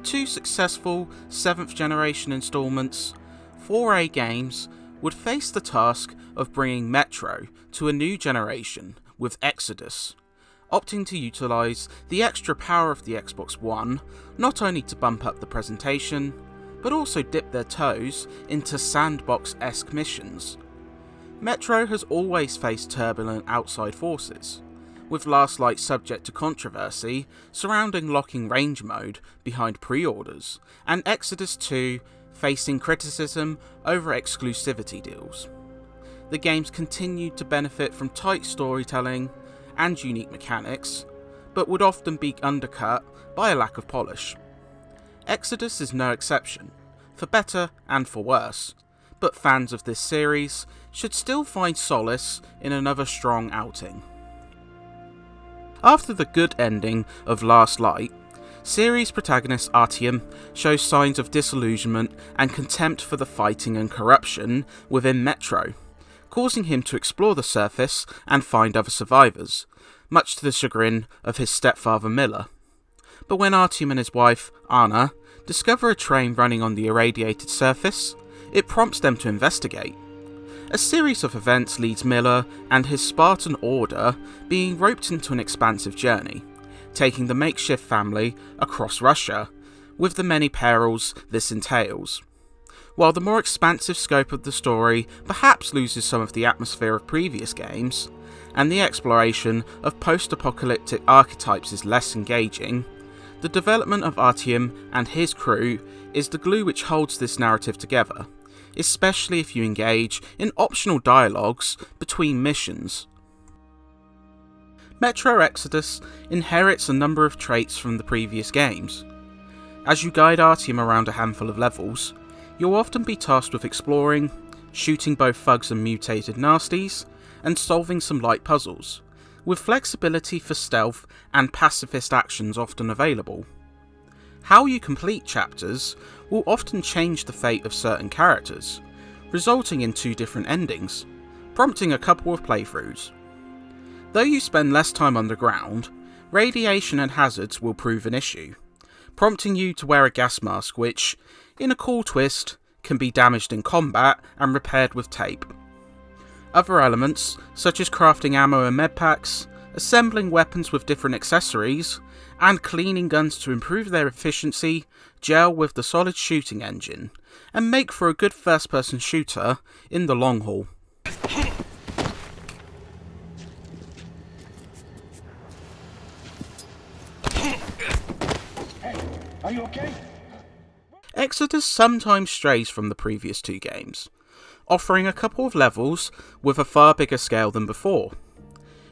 two successful 7th generation installments, 4A Games would face the task of bringing Metro to a new generation with Exodus, opting to utilise the extra power of the Xbox One not only to bump up the presentation, but also dip their toes into sandbox-esque missions. Metro has always faced turbulent outside forces, with Last Light subject to controversy surrounding locking range mode behind pre-orders, and Exodus 2 facing criticism over exclusivity deals. The games continued to benefit from tight storytelling and unique mechanics, but would often be undercut by a lack of polish. Exodus is no exception, for better and for worse, but fans of this series should still find solace in another strong outing. After the good ending of Last Light, series protagonist Artyom shows signs of disillusionment and contempt for the fighting and corruption within Metro, causing him to explore the surface and find other survivors, much to the chagrin of his stepfather Miller. But when Artyom and his wife, Anna, discover a train running on the irradiated surface, it prompts them to investigate. A series of events leads Miller and his Spartan Order being roped into an expansive journey, taking the makeshift family across Russia, with the many perils this entails. While the more expansive scope of the story perhaps loses some of the atmosphere of previous games, and the exploration of post-apocalyptic archetypes is less engaging, the development of Artyom and his crew is the glue which holds this narrative together, especially if you engage in optional dialogues between missions. Metro Exodus inherits a number of traits from the previous games. As you guide Artyom around a handful of levels, you'll often be tasked with exploring, shooting both thugs and mutated nasties, and solving some light puzzles, with flexibility for stealth and pacifist actions often available. How you complete chapters will often change the fate of certain characters, resulting in 2 different endings, prompting a couple of playthroughs. Though you spend less time underground, radiation and hazards will prove an issue, prompting you to wear a gas mask which, in a cool twist, can be damaged in combat and repaired with tape. Other elements, such as crafting ammo and medpacks, assembling weapons with different accessories, and cleaning guns to improve their efficiency, gel with the solid shooting engine, and make for a good first-person shooter in the long haul. Are you okay? Exodus sometimes strays from the previous 2 games, offering a couple of levels with a far bigger scale than before.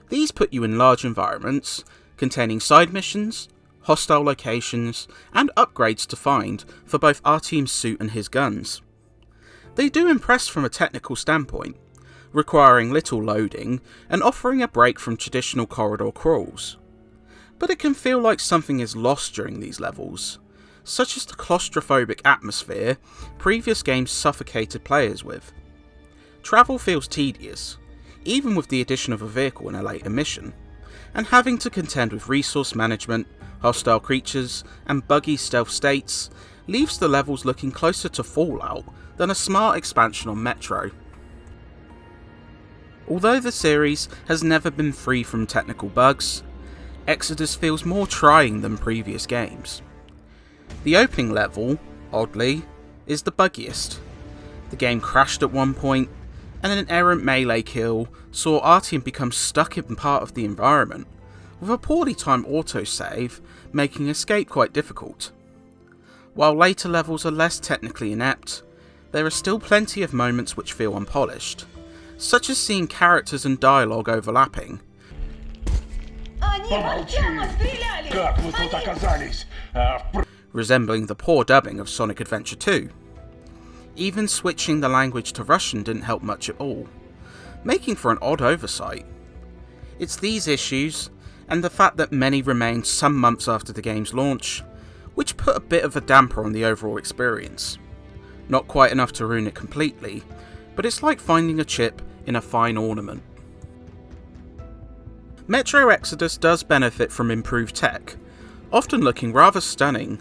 These put you in large environments, containing side missions, hostile locations, and upgrades to find for both Artyom's suit and his guns. They do impress from a technical standpoint, requiring little loading and offering a break from traditional corridor crawls. But it can feel like something is lost during these levels, such as the claustrophobic atmosphere previous games suffocated players with. Travel feels tedious, even with the addition of a vehicle in a later mission, and having to contend with resource management, hostile creatures, and buggy stealth states leaves the levels looking closer to Fallout than a smart expansion on Metro. Although the series has never been free from technical bugs, Exodus feels more trying than previous games. The opening level, oddly, is the buggiest. The game crashed at one point, and an errant melee kill saw Artyom become stuck in part of the environment, with a poorly timed autosave making escape quite difficult. While later levels are less technically inept, there are still plenty of moments which feel unpolished, such as seeing characters and dialogue overlapping. Resembling the poor dubbing of Sonic Adventure 2. Even switching the language to Russian didn't help much at all, making for an odd oversight. It's these issues, and the fact that many remained some months after the game's launch, which put a bit of a damper on the overall experience. Not quite enough to ruin it completely, but it's like finding a chip in a fine ornament. Metro Exodus does benefit from improved tech, often looking rather stunning.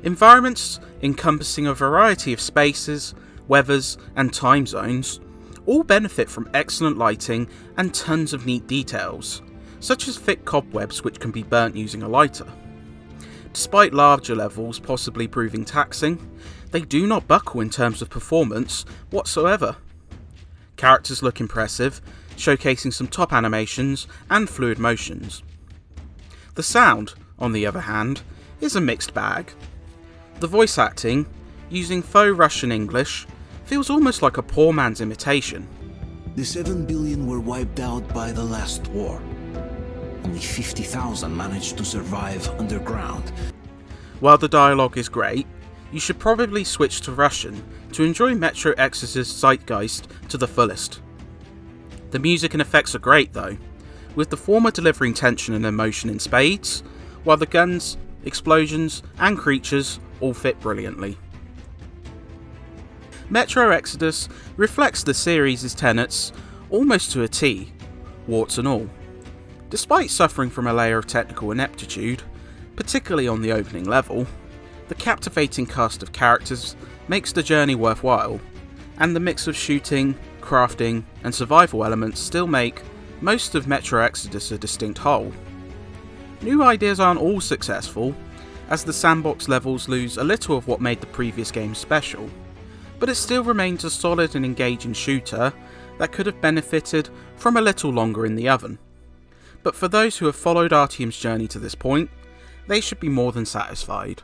Environments encompassing a variety of spaces, weathers and time zones all benefit from excellent lighting and tons of neat details, such as thick cobwebs which can be burnt using a lighter. Despite larger levels possibly proving taxing, they do not buckle in terms of performance whatsoever. Characters look impressive, showcasing some top animations and fluid motions. The sound, on the other hand, is a mixed bag. The voice acting, using faux Russian English, feels almost like a poor man's imitation. The 7 billion were wiped out by the last war. Only 50,000 managed to survive underground. While the dialogue is great, you should probably switch to Russian to enjoy Metro Exodus' zeitgeist to the fullest. The music and effects are great though, with the former delivering tension and emotion in spades, while the guns, explosions and creatures all fit brilliantly. Metro Exodus reflects the series' tenets almost to a T, warts and all. Despite suffering from a layer of technical ineptitude, particularly on the opening level, the captivating cast of characters makes the journey worthwhile, and the mix of shooting, crafting and survival elements still make most of Metro Exodus a distinct whole. New ideas aren't all successful, as the sandbox levels lose a little of what made the previous game special, but it still remains a solid and engaging shooter that could have benefited from a little longer in the oven. But for those who have followed Artyom's journey to this point, they should be more than satisfied.